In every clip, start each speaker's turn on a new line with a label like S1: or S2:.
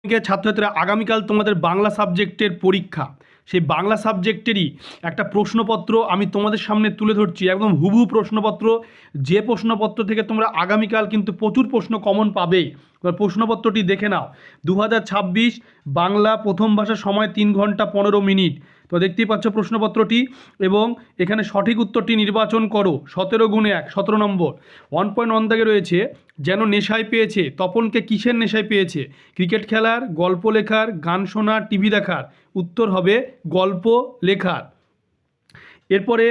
S1: ছাত্রছাত্রীরা আগামীকাল তোমাদের বাংলা সাবজেক্টের পরীক্ষা, সেই বাংলা সাবজেক্টেরই একটা প্রশ্নপত্র আমি তোমাদের সামনে তুলে ধরছি, একদম হুবহু প্রশ্নপত্র। যে প্রশ্নপত্র থেকে তোমরা আগামীকাল কিন্তু প্রচুর প্রশ্ন কমন পাবে। এবার প্রশ্নপত্রটি দেখে নাও। 2026 বাংলা প্রথম ভাষা, সময় 3 ঘন্টা 15 মিনিট। তো দেখতেই পাচ্ছ প্রশ্নপত্রটি, এবং এখানে সঠিক উত্তরটি নির্বাচন করো। 17 × 1 17 নম্বর। 1.1 দাগে রয়েছে, যেন নেশায় পেয়েছে, তপনকে কিসের নেশায় পেয়েছে? ক্রিকেট খেলার, গল্প লেখার, গান শোনার, টিভি দেখার? উত্তর হবে গল্প লেখার। এরপরে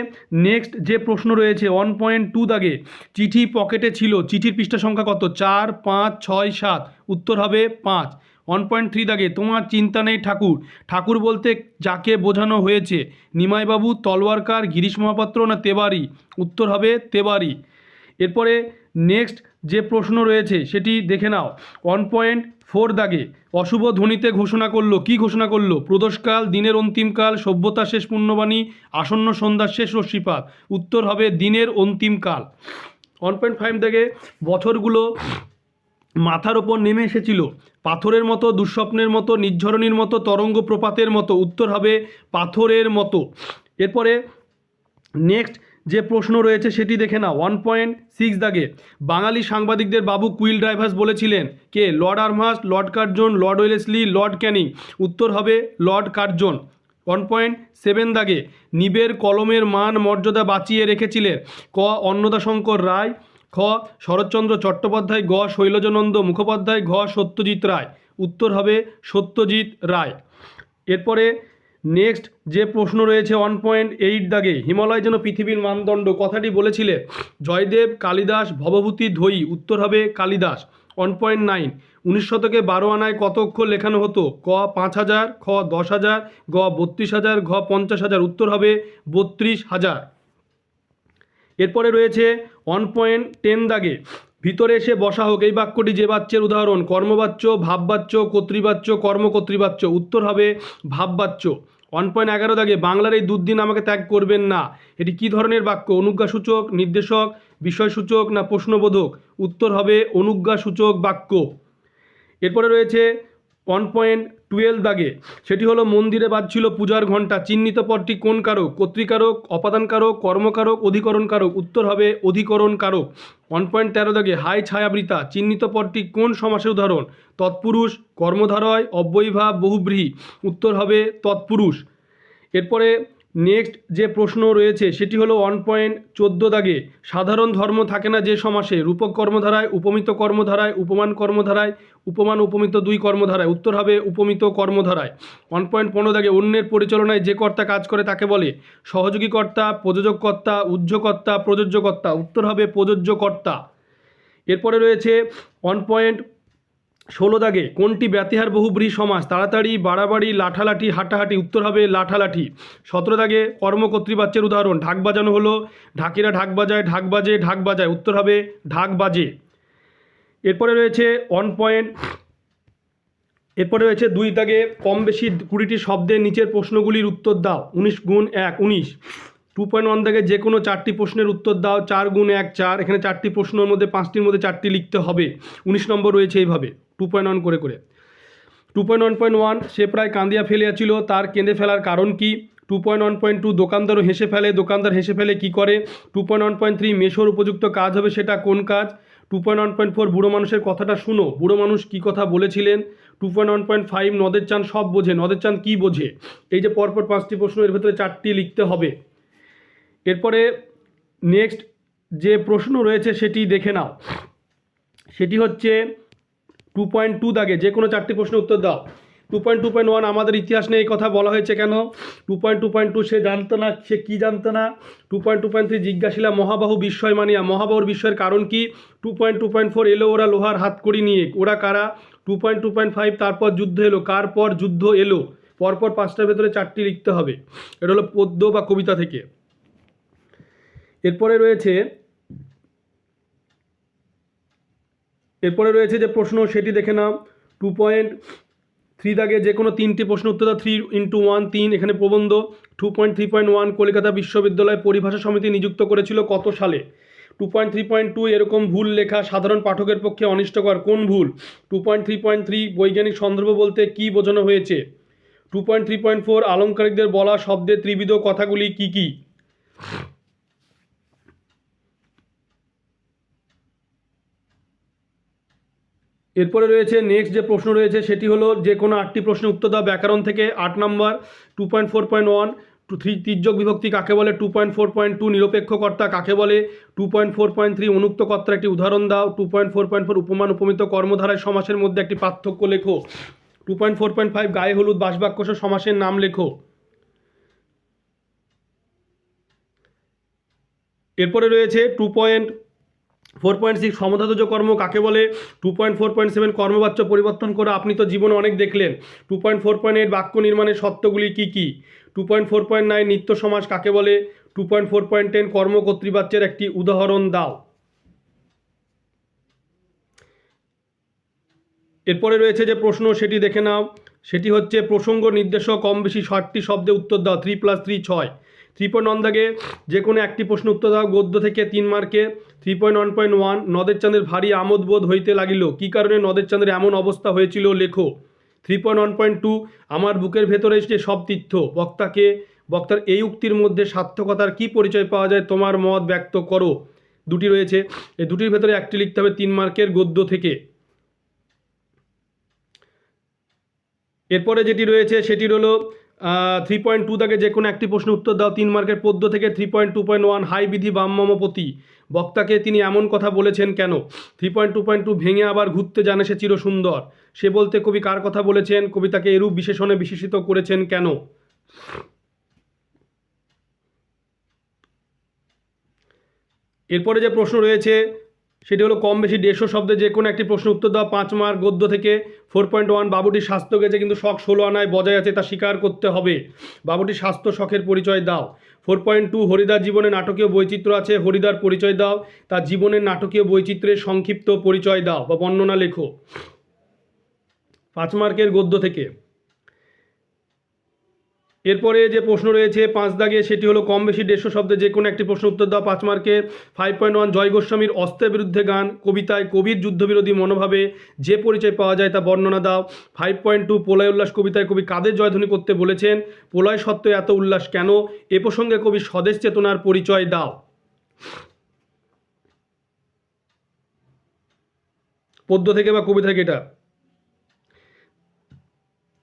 S1: নেক্সট যে প্রশ্ন রয়েছে 1.2 দাগে, চিঠি পকেটে ছিল, চিঠির পৃষ্ঠা সংখ্যা কত? 4, 5, 6, 7। উত্তর হবে 5। 1.3 দাগে, তোমার চিন্তা নেই ঠাকুর, ঠাকুর বলতে যাকে বোঝানো হয়েছে? নিমাইবাবু, তলোয়ারকার, গিরিশ মহাপাত্র না তেবারি? উত্তর হবে তেবারি। এরপরে নেক্সট যে প্রশ্ন রয়েছে সেটি দেখে নাও। 1.4 দাগে, অশুভ ধ্বনিতে ঘোষণা করলো, কি ঘোষণা করলো? প্রদোষকাল, দিনের অন্তিমকাল, সভ্যতা শেষ পুণ্যবাণী, আসন্ন সন্ধ্যার শেষ রশ্মিপাত? উত্তর হবে দিনের অন্তিমকাল। 1.5 দাগে, বছরগুলো মাথার ওপর নেমে এসেছিল, পাথরের মতো, দুঃস্বপ্নের মতো, নির্ঝরণীর মতো, তরঙ্গ প্রপাতের মতো? উত্তর হবে পাথরের মতো। এরপরে নেক্সট যে প্রশ্ন রয়েছে সেটি দেখে নাও। 1.6 দাগে, বাঙালি সাংবাদিকদের বাবু কুইল ড্রাইভার্স বলেছিলেন কে? Lord Amherst, lord Curzon, lord Wellesley, lord Canning? উত্তর হবে লর্ড কার্জন। 1.7 দাগে, নিবের কলমের মান মর্যাদা বাঁচিয়ে রেখেছিলেন ক? অন্নদাশঙ্কর রায়, খ? শরৎচন্দ্র চট্টোপাধ্যায়, গ? শৈলজানন্দ মুখোপাধ্যায়, ঘ? সত্যজিৎ রায়? উত্তর হবে সত্যজিৎ রায়। এরপরে নেক্সট যে প্রশ্ন রয়েছে 1.8 দাগে, হিমালয় যেন পৃথিবীর মানদণ্ড, কথাটি বলেছিলেন জয়দেব, কালিদাস, ভবভূতি, ধৈ? উত্তর হবে কালিদাস। 1.9, 19 শতকে 12 আনায় কত অক্ষর লেখানো হতো? ক? 5,000, খ? 10,000, গ? 32,000, ঘ? 50,000? উত্তর হবে 32,000। এরপরে রয়েছে 1.10 দাগে, ভিতরে এসে বসা হোক, এই বাক্যটি যে বাচ্যের উদাহরণ? কর্মবাচ্য, ভাববাচ্য, কর্তৃবাচ্য, কর্মকর্তৃবাচ্য? উত্তর হবে ভাববাচ্য। 1.11 দাগে, বাংলার এই দুর্দিন আমাকে ত্যাগ করবেন না, এটি কী ধরনের বাক্য? অনুজ্ঞাসূচক, নির্দেশক, বিষয়সূচক না প্রশ্নবোধক? উত্তর হবে অনুজ্ঞাসূচক বাক্য। এরপরে রয়েছে 1.12 দাগে, সেটি হলো মন্দিরে বাজছিল পূজার ঘণ্টা, চিহ্নিত পদটি কোন কারক? কর্তৃকারক, অপাদান কারক, কর্মকারক, অধিকরণ কারক? উত্তর হবে অধিকরণ কারক। 1.13 দাগে, হাই ছায়াবৃতা, চিহ্নিত পদটি কোন সমাসের উদাহরণ? তৎপুরুষ, কর্মধারয়, অব্যয়ীভাব, বহুব্রীহি? উত্তর হবে তৎপুরুষ। এরপরে নেক্সট যে প্রশ্ন রয়েছে সেটি হলো 1.14 দাগে, সাধারণ ধর্ম থাকে না যে সমাসে? রূপক কর্মধারায়, উপমিত কর্মধারায়, উপমান কর্মধারায়, উপমান উপমিত দুই কর্মধারায়? উত্তর হবে উপমিত কর্মধারায়। 1.15 দাগে, অন্যের পরিচালনায় যে কর্তা কাজ করে তাকে বলে? সহযোগী কর্তা, প্রযোজক কর্তা, উহ্যকর্তা, প্রযোজ্য কর্তা? উত্তর হবে প্রযোজ্য কর্তা। এরপরে রয়েছে 1.16 দাগে, কোনটি ব্যতিহার বহুব্রীহি সমাস? তাড়াতাড়ি, বাড়াবাড়ি, লাঠালাঠি, হাঁটাহাঁটি? উত্তর হবে লাঠালাঠি। 17 দাগে, কর্মকর্তৃবাচ্যের উদাহরণ? ঢাক বাজানো হলো, ঢাকিরা ঢাক বাজায়, ঢাক বাজে, ঢাক বাজায়? উত্তর হবে ঢাক বাজে। এরপরে রয়েছে 2 দাগে, কম বেশি 20টি শব্দের নিচের প্রশ্নগুলির উত্তর দাও। 19 × 1 19। 2.1 দাগে, যে কোনো 4টি প্রশ্নের উত্তর দাও। 4 × 1 4। এখানে 4টি প্রশ্নের মধ্যে 5টির মধ্যে 4টি লিখতে হবে। 19 নম্বর রয়েছে এইভাবে 2.1 করে করে। 2.1.1, সে প্রায় কাঁদিয়া ফেলিয়াছিল, তার কেঁদে ফেলার কারণ কি? 2.1.2, দোকানদারও হেসে ফেলে, দোকানদার হেসে ফেলে কি করে? 2.1.3, মেশোর উপযুক্ত কাজ হবে, সেটা কোন কাজ? 2.1.4, বুড়ো মানুষের কথাটা শুনো, বুড়ো মানুষ কী কথা বলেছিলেন? 2.1.5, নদের চাঁদ সব বোঝে, নদের চাঁদ কী বোঝে? এই যে পরপর 5টি প্রশ্ন, এর ভেতরে 4টি লিখতে হবে। এরপরে নেক্সট যে প্রশ্ন রয়েছে সেটি দেখে নাও। সেটি হচ্ছে 2.2 দাগে, যে কোনো 4টি প্রশ্নের উত্তর দাও। 2.2.1, আমাদের ইতিহাস নিয়ে এই কথা বলা হয়েছে কেন? 2.2.2, সে জানতো না, সে কি জানতো না? 2.2.3, জিজ্ঞাসিলা মহাবাহু বিস্ময় মানিয়া, মহাবাহুর বিস্ময়ের কারণ কি? 2.2.4, এলো ওরা লোহার হাতকড়ি নিয়ে, ওরা কারা? 2.2.5, তারপর যুদ্ধ এলো, কার পর যুদ্ধ এলো? পরপর 5টার ভেতরে 4টি লিখতে হবে। এটা হলো পদ্য বা কবিতা থেকে। এরপরে রয়েছে যে প্রশ্ন সেটি দেখে নাও। 2.3 দাগে, যে কোনো 3টি প্রশ্ন উত্তর দাও। 3 × 1 3, এখানে প্রবন্ধ। 2.3.1, কলকাতা বিশ্ববিদ্যালয় পরিভাষা সমিতি নিযুক্ত করেছিল কত সালে? 2.3.2 এরকম ভুল লেখা সাধারণ পাঠকের পক্ষে অনিষ্টকর। কোন ভুল? 2.3.3 বৈজ্ঞানিক সন্দর্ভ বলতে কি বোঝানো হয়েছে? 2.3.4 আলংকারিকদের বলা শব্দের ত্রিবিধ কথাগুলি কি কি? এরপরে রয়েছে নেক্সট যে প্রশ্ন রয়েছে সেটি হলো যে কোনো 8টি প্রশ্নের উত্তর দাও ব্যাকরণ থেকে। 8 নম্বর 2.4.1 তির্যক বিভক্তি কাকে বলে? 2.4.2 নিরপেক্ষ কর্তা কাকে বলে? 2.4.3 অনুক্ত কর্তার একটি উদাহরণ দাও। 2.4.4 উপমান উপমিত কর্মধারায় সমাসের মধ্যে একটি পার্থক্য লেখো। 2.4.5 গায়ে হলুদ বাসবাক্য সমাসের নাম লেখো। এরপরে রয়েছে 2.4.6 সমধাতুজ কর্ম কাকে বলে? 2.4.7 কর্মবাচ্য পরিবর্তন করে আপনি তো জীবনে অনেক দেখলেন। 2.4.8 বাক্য নির্মাণের সত্যগুলি কি কি? 2.4.9 নিত্য সমাস কাকে বলে? 2.4.10 কর্মকর্তৃবাচ্যের একটি উদাহরণ দাও। এরপরে রয়েছে যে প্রশ্ন সেটি দেখে নাও, সেটি হচ্ছে প্রসঙ্গ নির্দেশক কম বেশি 60টি শব্দে উত্তর দাও। 3+3 6। 3.1 দাগে যে কোনো একটি প্রশ্ন উত্তর দাও গদ্য থেকে 3 মার্কে। 3.1.1 নদের চাঁদের ভারী আমোদ বোধ হইতে লাগিল, কী কারণে নদের চাঁদের এমন অবস্থা হয়েছিল লেখো। 3.1.2 আমার বুকের ভেতরে যে সব তীর্থ বক্তার এই উক্তির মধ্যে সার্থকতার কি পরিচয় পাওয়া যায় তোমার মত ব্যক্ত করো। দুটি রয়েছে, এই দুটির ভেতরে একটি লিখতে হবে 3 মার্কের গদ্য থেকে। এরপরে যেটি রয়েছে সেটি হলো 3.2 থেকে যে কোনো একটি প্রশ্ন উত্তর দাও 3 মার্কের পদ্য থেকে। 3.2.1 হাই বিধি বামমপতি বক্তাকে তিনি এমন কথা বলেছেন কেন? 3.2.2 ভেঙে আবার ঘুরতে জানে সে চির সুন্দর, সে বলতে কবি কার কথা বলেছেন? কবিতাকে এরূপ বিশেষণে বিশেষিত করেছেন কেন? এরপরে যে প্রশ্ন রয়েছে সেটি হলো কম বেশি 150 শব্দে যে কোনো একটি প্রশ্ন উত্তর দাও 5 মার্ক গদ্য থেকে। 4.1 বাবুটির স্বাস্থ্য গেছে কিন্তু শখ 16 আনায় বজায় আছে তা স্বীকার করতে হবে। বাবুটির স্বাস্থ্য শখের পরিচয় দাও। 4.2 হরিদার জীবনে নাটকীয় বৈচিত্র্য আছে, হরিদার পরিচয় দাও। তার জীবনের নাটকীয় বৈচিত্র্যের সংক্ষিপ্ত পরিচয় দাও বা বর্ণনা লেখো। 5 মার্কের গদ্য থেকে। এরপরে যে প্রশ্ন রয়েছে 5 দাগে সেটি হলো কম বেশি 150 শব্দে যে কোনো একটি প্রশ্ন উত্তর দাও 5 মার্কে। 5.1 জয় গোস্বামীর অস্ত্রের বিরুদ্ধে গান কবিতায় কবির যুদ্ধবিরোধী মনোভাবে যে পরিচয় পাওয়া যায় তা বর্ণনা দাও। 5.2 প্রলয় উল্লাস কবিতায় কবি কাদের জয়ধ্বনি করতে বলেছেন? প্রলয় সত্ত্বে এত উল্লাস কেন? এ প্রসঙ্গে কবি স্বদেশ চেতনার পরিচয় দাও। পদ্য থেকে বা কবিতা থেকে এটা।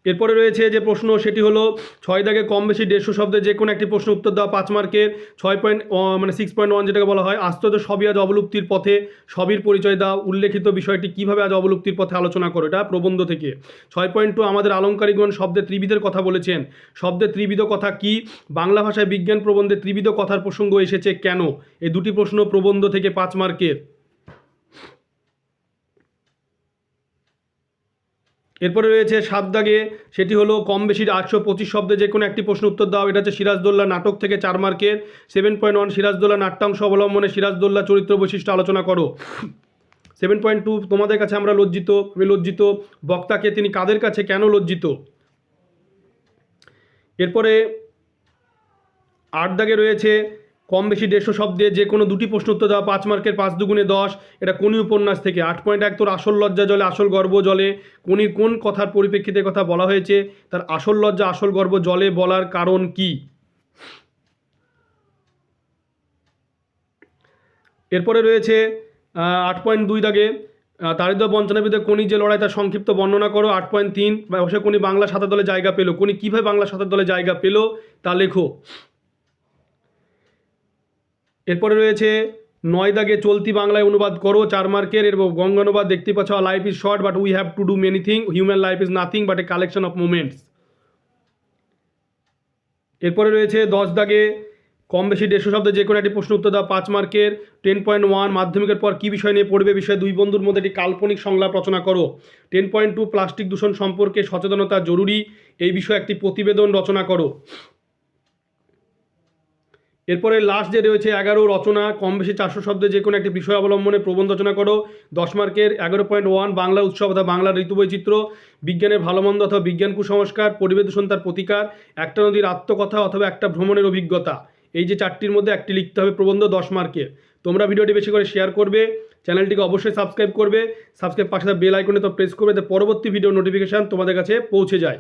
S1: এরপরে রয়েছে যে প্রশ্ন সেটি হলো 6 দাগে কম বেশি 150 শব্দে যে কোনো একটি প্রশ্ন উত্তর দাও 5 মার্কের। 6.1 যেটাকে বলা হয় আশ্চর্য সবই আজ অবলুপ্তির পথে, সবির পরিচয় দাও। উল্লেখিত বিষয়টি কিভাবে আজ অবলুপ্তির পথে আলোচনা করো, এটা প্রবন্ধ থেকে। 6.2 আমাদের আলংকারিকগণ শব্দের ত্রিবিধের কথা বলেছেন, শব্দের ত্রিবিধ কথা কি? বাংলা ভাষায় বিজ্ঞান প্রবন্ধে ত্রিবিধ কথার প্রসঙ্গ এসেছে কেন? এই দুটি প্রশ্ন প্রবন্ধ থেকে 5 মার্কের। এরপরে রয়েছে 7 দাগে সেটি হলো কম বেশি 825 শব্দে যে কোনো একটি প্রশ্ন উত্তর দাও। এটা হচ্ছে সিরাজদৌল্লা নাটক থেকে 4 মার্কের। 7.1 সিরাজদৌল্লা নাট্যাংশ অবলম্বনে সিরাজদৌল্লা চরিত্র বৈশিষ্ট্য আলোচনা করো। 7.2 তোমাদের কাছে আমরা লজ্জিত, আমি লজ্জিত, বক্তাকে তিনি কাদের কাছে কেন লজ্জিত? এরপরে 8 দাগে রয়েছে কম বেশি 150 শব্দে যে কোনো দুটি প্রশ্ন উত্তর দাও 5 মার্কের। 5 দুগুণে 10, এটা কোনি উপন্যাস থেকে। 8.1 তোর আসল লজ্জা জলে আসল গর্ব জলে কোনির কোন কথার পরিপ্রেক্ষিতে কথা বলা হয়েছে? তার আসল লজ্জা আসল গর্ব জলে বলার কারণ কি? এরপরে রয়েছে 8.2 দাগে দারিদ্র বঞ্চনার বিরুদ্ধে কোনি যে লড়াই তার সংক্ষিপ্ত বর্ণনা করো। 8.3 ব্যবসায় কোনি বাংলা সাঁতার দলে জায়গা পেল, কোনি কীভাবে বাংলা সাঁতার দলে জায়গা পেল তা লেখো। এরপরে রয়েছে 9 দাগে চলতি বাংলায় অনুবাদ করো 4 মার্কের। এবং গঙ্গানুবাদ দেখতে পাচ্ছ life is short but we have to do many thing, human life is nothing but a collection of moments. এরপরে রয়েছে 10 দাগে কম বেশি 150 শব্দে যে কোনো একটি প্রশ্ন উত্তর দাও 5 মার্কের। 10.1 মাধ্যমিকের পর কী বিষয় নিয়ে পড়বে? বিষয়ে দুই বন্ধুর মধ্যে একটি কাল্পনিক সংলাপ রচনা করো। 10.2 প্লাস্টিক দূষণ সম্পর্কে সচেতনতা জরুরি, এই বিষয়ে একটি প্রতিবেদন রচনা করো। এরপরে লাস্ট যে রয়েছে 11 রচনা কম বেশি 400 শব্দে যে কোনো একটি বিষয় অবলম্বনে প্রবন্ধ রচনা করো। 10 মার্কের। 11.1 বাংলা উৎসব অথবা বাংলার ঋতু বৈচিত্র্য, বিজ্ঞানের ভালো মন্দ অথবা বিজ্ঞান কুসংস্কার, পরিবেশ দূষণ তার প্রতিকার, একটা নদীর আত্মকথা অথবা একটা ভ্রমণের অভিজ্ঞতা, এই যে 4টির মধ্যে একটি লিখতে হবে প্রবন্ধ 10 মার্কের। তোমরা ভিডিওটি বেশি করে শেয়ার করবে, চ্যানেলটিকে অবশ্যই সাবস্ক্রাইব করবে, সাবস্ক্রাইব পাশে বেল আইকনে তো প্রেস করবে, যাতে পরবর্তী ভিডিও নোটিফিকেশান তোমাদের কাছে পৌঁছে যায়।